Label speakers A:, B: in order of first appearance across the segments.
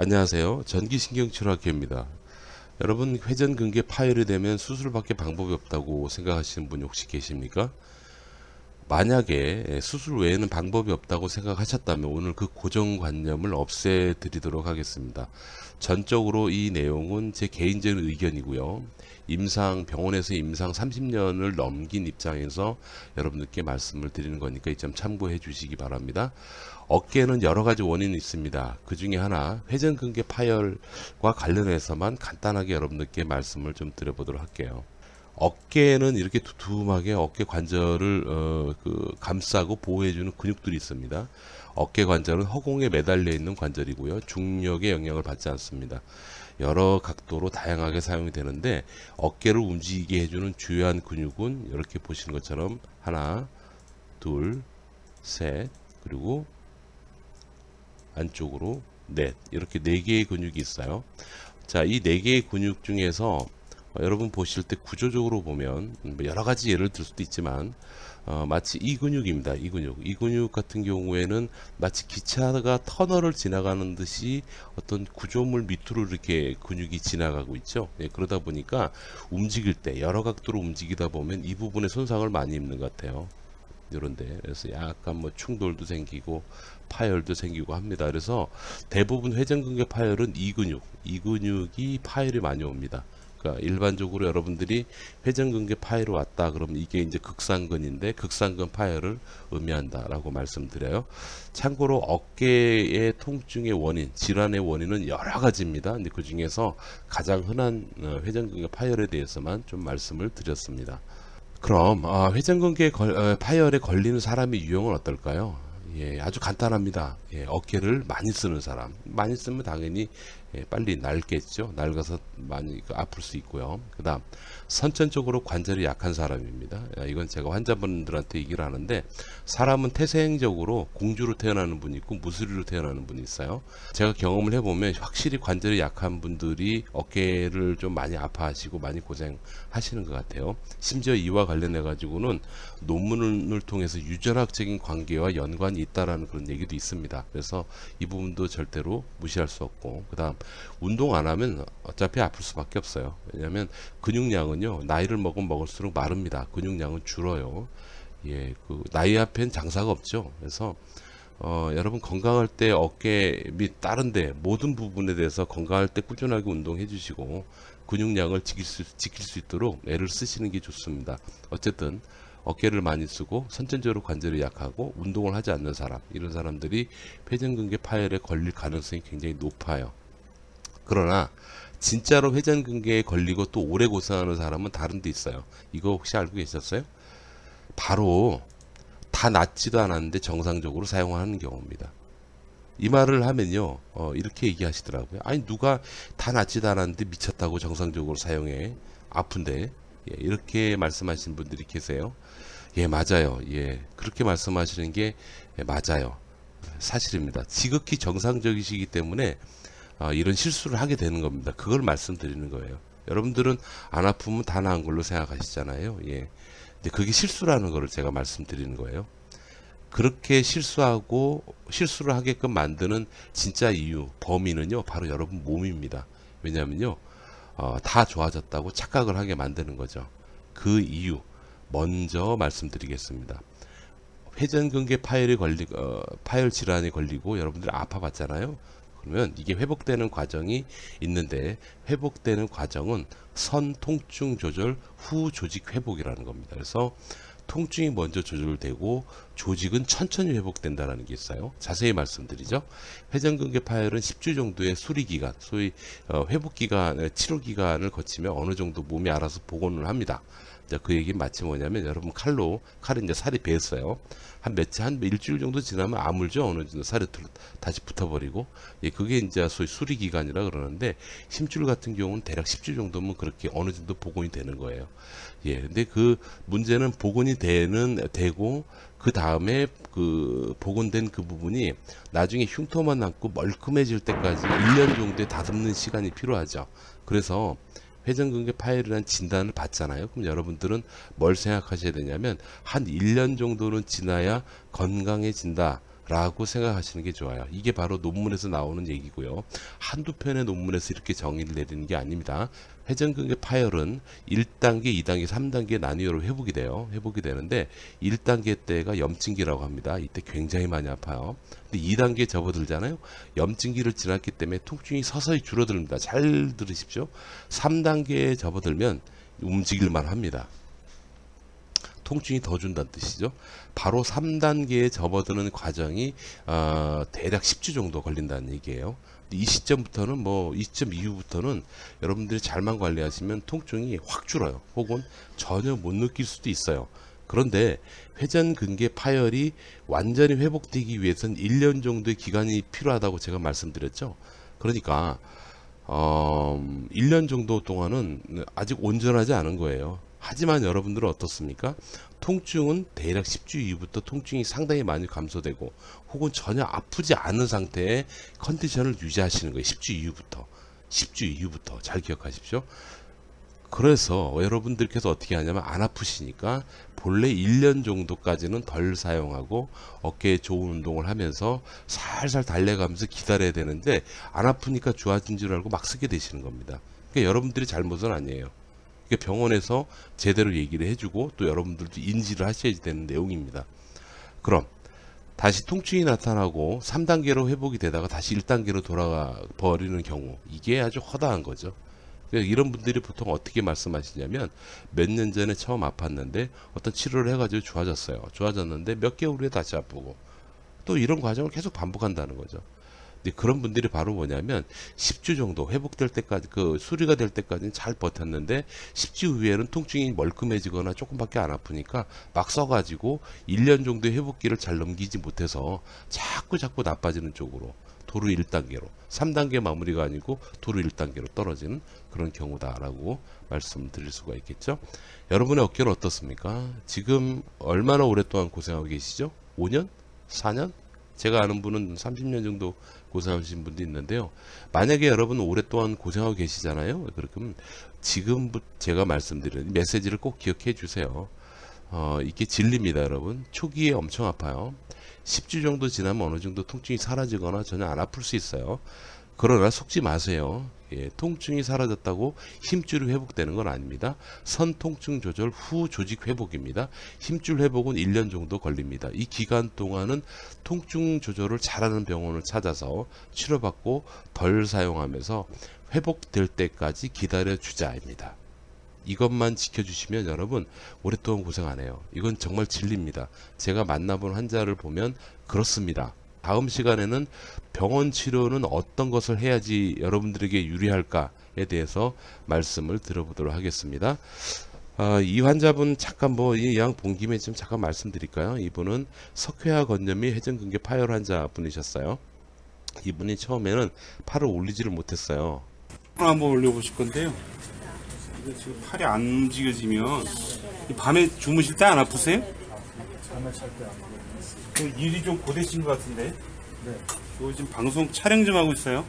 A: 안녕하세요. 전기신경치료학회입니다. 여러분, 회전근개 파열이 되면 수술밖에 방법이 없다고 생각하시는 분이 혹시 계십니까? 만약에 수술 외에는 방법이 없다고 생각하셨다면 오늘 그 고정관념을 없애드리도록 하겠습니다. 전적으로 이 내용은 제 개인적인 의견이고요. 병원에서 임상 30년을 넘긴 입장에서 여러분들께 말씀을 드리는 거니까 이 점 참고해 주시기 바랍니다. 어깨에는 여러 가지 원인이 있습니다. 그 중에 하나 회전근개 파열과 관련해서만 간단하게 여러분들께 말씀을 좀 드려보도록 할게요. 어깨에는 이렇게 두툼하게 어깨 관절을 감싸고 보호해주는 근육들이 있습니다. 어깨 관절은 허공에 매달려 있는 관절이고요. 중력의 영향을 받지 않습니다. 여러 각도로 다양하게 사용이 되는데 어깨를 움직이게 해주는 주요한 근육은 이렇게 보시는 것처럼 하나, 둘, 셋, 그리고 안쪽으로 넷, 이렇게 네 개의 근육이 있어요. 자, 이 네 개의 근육 중에서 여러분 보실 때 구조적으로 보면 여러 가지 예를 들 수도 있지만 마치 이 근육입니다. 이 근육 같은 경우에는 마치 기차가 터널을 지나가는 듯이 어떤 구조물 밑으로 이렇게 근육이 지나가고 있죠. 네, 그러다 보니까 움직일 때 여러 각도로 움직이다 보면 이 부분에 손상을 많이 입는 것 같아요. 이런데 그래서 약간 뭐 충돌도 생기고 파열도 생기고 합니다. 그래서 대부분 회전근개 파열은 이 근육이 파열이 많이 옵니다. 그러니까 일반적으로 여러분들이 회전근개 파열이 왔다 그러면 이게 이제 극상근인데 극상근 파열을 의미한다라고 말씀드려요. 참고로 어깨의 통증의 원인, 질환의 원인은 여러 가지입니다. 근데 그 중에서 가장 흔한 회전근개 파열에 대해서만 좀 말씀을 드렸습니다. 그럼 회전근개 파열에 걸리는 사람의 유형은 어떨까요? 예, 아주 간단합니다. 예, 어깨를 많이 쓰는 사람. 많이 쓰면 당연히 빨리 낡겠죠. 낡아서 많이 아플 수 있고요. 그 다음 선천적으로 관절이 약한 사람입니다. 이건 제가 환자분들한테 얘기를 하는데 사람은 태생적으로 공주로 태어나는 분이 있고 무술이로 태어나는 분이 있어요. 제가 경험을 해보면 확실히 관절이 약한 분들이 어깨를 좀 많이 아파하시고 많이 고생하시는 것 같아요. 심지어 이와 관련해 가지고는 논문을 통해서 유전학적인 관계와 연관이 있다라는 그런 얘기도 있습니다. 그래서 이 부분도 절대로 무시할 수 없고, 그 다음 운동 안 하면 어차피 아플 수밖에 없어요. 왜냐하면 근육량은요 나이를 먹을수록 마릅니다. 근육량은 줄어요. 예, 그 나이 앞엔 장사가 없죠. 그래서 여러분 건강할 때 어깨 및 다른데 모든 부분에 대해서 건강할 때 꾸준하게 운동해 주시고 근육량을 지킬 수 있도록 애를 쓰시는 게 좋습니다. 어쨌든 어깨를 많이 쓰고 선천적으로 관절이 약하고 운동을 하지 않는 사람, 이런 사람들이 회전근개 파열에 걸릴 가능성이 굉장히 높아요. 그러나 진짜로 회전근개에 걸리고 또 오래 고생하는 사람은 다른 데 있어요. 이거 혹시 알고 계셨어요? 바로 다 낫지도 않았는데 정상적으로 사용하는 경우입니다. 이 말을 하면요 이렇게 얘기하시더라고요. 아니 누가 다 낫지도 않았는데 미쳤다고 정상적으로 사용해, 아픈데. 예, 이렇게 말씀하시는 분들이 계세요. 예, 맞아요. 예, 그렇게 말씀하시는 게 맞아요. 사실입니다. 지극히 정상적이시기 때문에 이런 실수를 하게 되는 겁니다. 그걸 말씀드리는 거예요. 여러분들은 안 아프면 다 나은 걸로 생각하시잖아요. 예. 근데 그게 실수라는 거를 제가 말씀드리는 거예요. 그렇게 실수를 하게끔 만드는 진짜 이유, 범인은요 바로 여러분 몸입니다. 왜냐면요 다 좋아졌다고 착각을 하게 만드는 거죠. 그 이유 먼저 말씀드리겠습니다. 회전근개 파열 질환이 걸리고 여러분들이 아파봤잖아요. 그러면 이게 회복되는 과정이 있는데, 회복되는 과정은 선통증 조절 후 조직 회복이라는 겁니다. 그래서 통증이 먼저 조절되고 조직은 천천히 회복된다는 게 있어요. 자세히 말씀드리죠. 회전근개 파열은 10주 정도의 수리기간, 소위 회복기간, 치료기간을 거치며 어느 정도 몸이 알아서 복원을 합니다. 그 얘기는 마치 뭐냐면, 여러분 칼이 이제 살이 배었어요. 한 일주일 정도 지나면 아물죠. 어느 정도 살이 다시 붙어버리고. 예, 그게 이제 소위 수리기간이라 그러는데, 힘줄 같은 경우는 대략 10주 정도면 그렇게 어느 정도 복원이 되는 거예요. 예, 근데 그 문제는 복원이 되고, 그 다음에 그 복원된 그 부분이 나중에 흉터만 남고 멀끔해질 때까지 1년 정도의 다듬는 시간이 필요하죠. 그래서 회전근개 파열이라는 진단을 받잖아요. 그럼 여러분들은 뭘 생각하셔야 되냐면 한 1년 정도는 지나야 건강해진다 라고 생각하시는 게 좋아요. 이게 바로 논문에서 나오는 얘기고요. 한두 편의 논문에서 이렇게 정의를 내리는 게 아닙니다. 회전근개 파열은 1단계, 2단계, 3단계 나뉘어로 회복이 돼요. 회복이 되는데 1단계 때가 염증기라고 합니다. 이때 굉장히 많이 아파요. 근데 2단계 접어들잖아요. 염증기를 지났기 때문에 통증이 서서히 줄어듭니다. 잘 들으십시오. 3단계에 접어들면 움직일만 합니다. 통증이 더 준다는 뜻이죠. 바로 3단계에 접어드는 과정이 대략 10주 정도 걸린다는 얘기예요. 이 시점부터는 이 시점 이후부터는 여러분들이 잘만 관리하시면 통증이 확 줄어요. 혹은 전혀 못 느낄 수도 있어요. 그런데 회전근개 파열이 완전히 회복되기 위해서는 1년 정도의 기간이 필요하다고 제가 말씀드렸죠. 그러니까 1년 정도 동안은 아직 온전하지 않은 거예요. 하지만 여러분들은 어떻습니까? 통증은 대략 10주 이후부터 통증이 상당히 많이 감소되고 혹은 전혀 아프지 않은 상태의 컨디션을 유지하시는 거예요. 10주 이후부터 잘 기억하십시오. 그래서 여러분들께서 어떻게 하냐면 안 아프시니까 본래 1년 정도까지는 덜 사용하고 어깨에 좋은 운동을 하면서 살살 달래가면서 기다려야 되는데 안 아프니까 좋아진 줄 알고 막 쓰게 되시는 겁니다. 그러니까 여러분들이 잘못은 아니에요. 병원에서 제대로 얘기를 해주고 또 여러분들도 인지를 하셔야 되는 내용입니다. 그럼 다시 통증이 나타나고 3단계로 회복이 되다가 다시 1단계로 돌아가 버리는 경우, 이게 아주 허다한 거죠. 이런 분들이 보통 어떻게 말씀하시냐면 몇 년 전에 처음 아팠는데 어떤 치료를 해가지고 좋아졌어요. 좋아졌는데 몇 개월 후에 다시 아프고 또 이런 과정을 계속 반복한다는 거죠. 근데 그런 분들이 바로 뭐냐면 10주 정도 회복될 때까지, 수리가 될 때까지는 잘 버텼는데 10주 후에는 통증이 멀끔해지거나 조금밖에 안 아프니까 막 써가지고 1년 정도의 회복기를 잘 넘기지 못해서 자꾸 나빠지는 쪽으로 도루 1단계로 3단계 마무리가 아니고 도루 1단계로 떨어지는 그런 경우다라고 말씀드릴 수가 있겠죠. 여러분의 어깨는 어떻습니까? 지금 얼마나 오랫동안 고생하고 계시죠? 5년? 4년? 제가 아는 분은 30년 정도 고생하신 분도 있는데요. 만약에 여러분 오랫동안 고생하고 계시잖아요. 그럼 지금부터 제가 말씀드리는 메시지를 꼭 기억해 주세요. 이게 진리입니다, 여러분. 초기에 엄청 아파요. 10주 정도 지나면 어느 정도 통증이 사라지거나 전혀 안 아플 수 있어요. 그러나 속지 마세요. 통증이 사라졌다고 힘줄이 회복되는 건 아닙니다. 선 통증 조절 후 조직 회복입니다. 힘줄 회복은 1년 정도 걸립니다. 이 기간 동안은 통증 조절을 잘하는 병원을 찾아서 치료받고 덜 사용하면서 회복될 때까지 기다려 주자입니다. 이것만 지켜주시면 여러분 오랫동안 고생 안 해요. 이건 정말 진리입니다. 제가 만나본 환자를 보면 그렇습니다. 다음 시간에는 병원 치료는 어떤 것을 해야지 여러분들에게 유리할까에 대해서 말씀을 들어보도록 하겠습니다. 이 환자분 잠깐 이 양 본 김에 좀 잠깐 말씀드릴까요? 이분은 석회화 건전 및 회전근개 파열 환자 분이셨어요. 이분이 처음에는 팔을 올리지를 못했어요.
B: 한번 올려보실 건데요. 이거 지금 팔이 안 움직여지면 밤에 주무실 때 안 아프세요?
C: 잠을 잘 때 안 먹어요.
B: 그 일이 좀 고되신 것 같은데.
C: 네.
B: 이거 지금 방송 촬영 좀 하고 있어요.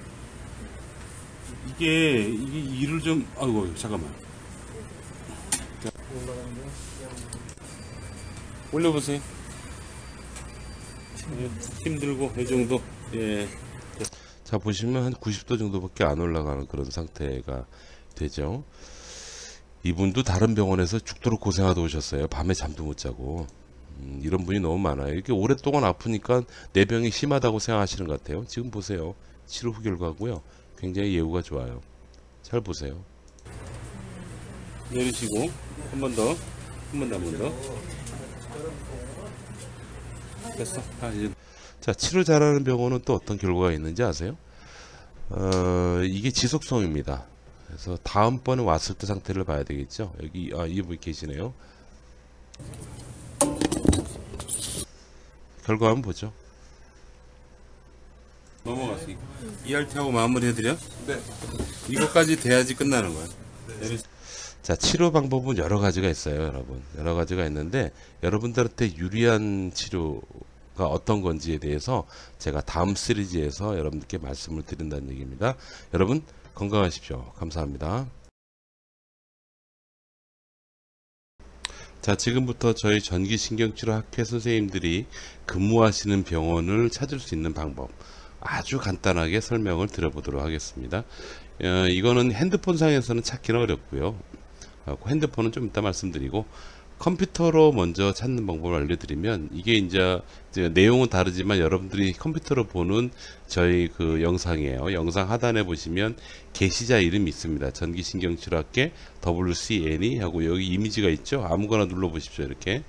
B: 이게 일을 좀 아이고 잠깐만.
C: 올라가는데
B: 올려보세요. 힘들고 이 정도. 예.
A: 자, 보시면 한 90도 정도밖에 안 올라가는 그런 상태가 되죠. 이분도 다른 병원에서 죽도록 고생하다 오셨어요. 밤에 잠도 못 자고. 이런 분이 너무 많아요. 이렇게 오랫동안 아프니까 내 병이 심하다고 생각하시는 것 같아요. 지금 보세요. 치료 후 결과고요. 굉장히 예후가 좋아요. 잘 보세요.
B: 내리시고 한 번 더. 한 번 더. 됐어. 이제.
A: 자, 치료 잘하는 병원은 또 어떤 결과가 있는지 아세요? 이게 지속성입니다. 그래서 다음번에 왔을 때 상태를 봐야 되겠죠. 여기 이분 계시네요. 결과 한번 보죠.
B: 넘어갔으니까 ERT하고 마무리 해드려? 네. 이것까지 돼야지 끝나는 거야. 네.
A: 자, 치료 방법은 여러 가지가 있어요, 여러분. 여러 가지가 있는데 여러분들한테 유리한 치료가 어떤 건지에 대해서 제가 다음 시리즈에서 여러분들께 말씀을 드린다는 얘기입니다. 여러분 건강하십시오. 감사합니다. 자, 지금부터 저희 전기신경치료 학회 선생님들이 근무하시는 병원을 찾을 수 있는 방법 아주 간단하게 설명을 드려보도록 하겠습니다. 이거는 핸드폰상에서는 찾기는 어렵고요. 핸드폰은 좀 이따 말씀드리고, 컴퓨터로 먼저 찾는 방법을 알려드리면, 이게 이제 내용은 다르지만 여러분들이 컴퓨터로 보는 저희 그 영상이에요. 영상 하단에 보시면 게시자 이름이 있습니다. 전기신경치료학회 WCNE 하고 여기 이미지가 있죠. 아무거나 눌러 보십시오. 이렇게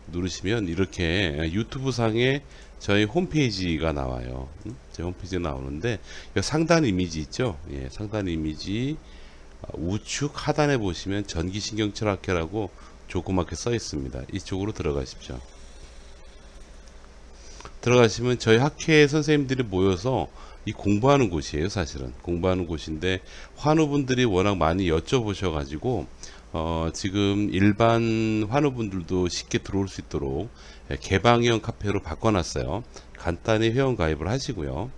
A: 누르시면 이렇게 유튜브 상에 저희 홈페이지가 나와요. 제 홈페이지가 나오는데, 상단 이미지 있죠. 예, 상단 이미지 우측 하단에 보시면 전기신경치료학회라고 조그맣게 써 있습니다. 이쪽으로 들어가십시오. 들어가시면 저희 학회 선생님들이 모여서 이 공부하는 곳이에요. 사실은 공부하는 곳인데, 환우분들이 워낙 많이 여쭤보셔 가지고 지금 일반 환우분들도 쉽게 들어올 수 있도록 개방형 카페로 바꿔놨어요. 간단히 회원 가입을 하시고요.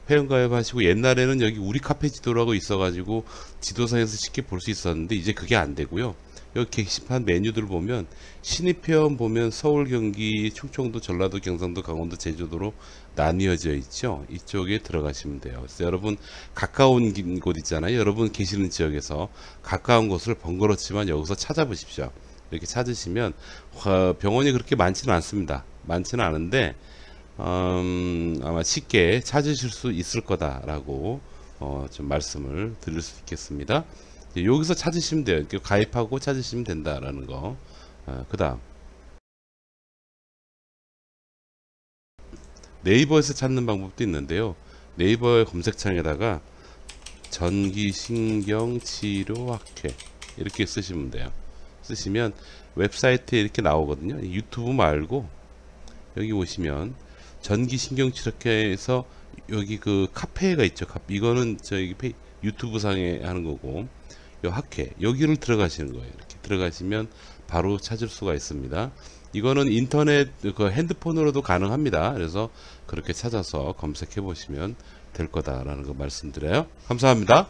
A: 회원 가입하시고, 옛날에는 여기 우리 카페 지도라고 있어가지고 지도상에서 쉽게 볼 수 있었는데 이제 그게 안 되고요. 여기 게시판 메뉴들 보면 신입회원 보면 서울, 경기, 충청도, 전라도, 경상도, 강원도, 제주도로 나뉘어져 있죠. 이쪽에 들어가시면 돼요. 그래서 여러분 가까운 곳 있잖아요. 여러분 계시는 지역에서 가까운 곳을 번거롭지만 여기서 찾아보십시오. 이렇게 찾으시면 병원이 그렇게 많지는 않습니다. 많지는 않은데 아마 쉽게 찾으실 수 있을 거다라고 좀 말씀을 드릴 수 있겠습니다. 여기서 찾으시면 돼요. 이렇게 가입하고 찾으시면 된다라는 거. 그 다음 네이버에서 찾는 방법도 있는데요. 네이버의 검색창에다가 전기신경치료학회 이렇게 쓰시면 돼요. 쓰시면 웹사이트에 이렇게 나오거든요. 유튜브 말고 여기 오시면 전기신경치료학회에서 여기 그 카페가 있죠. 이거는 저희 유튜브 상에 하는 거고, 요 학회 여기를 들어가시는 거예요. 이렇게 들어가시면 바로 찾을 수가 있습니다. 이거는 인터넷 그 핸드폰으로도 가능합니다. 그래서 그렇게 찾아서 검색해 보시면 될 거다라는 거 말씀드려요. 감사합니다.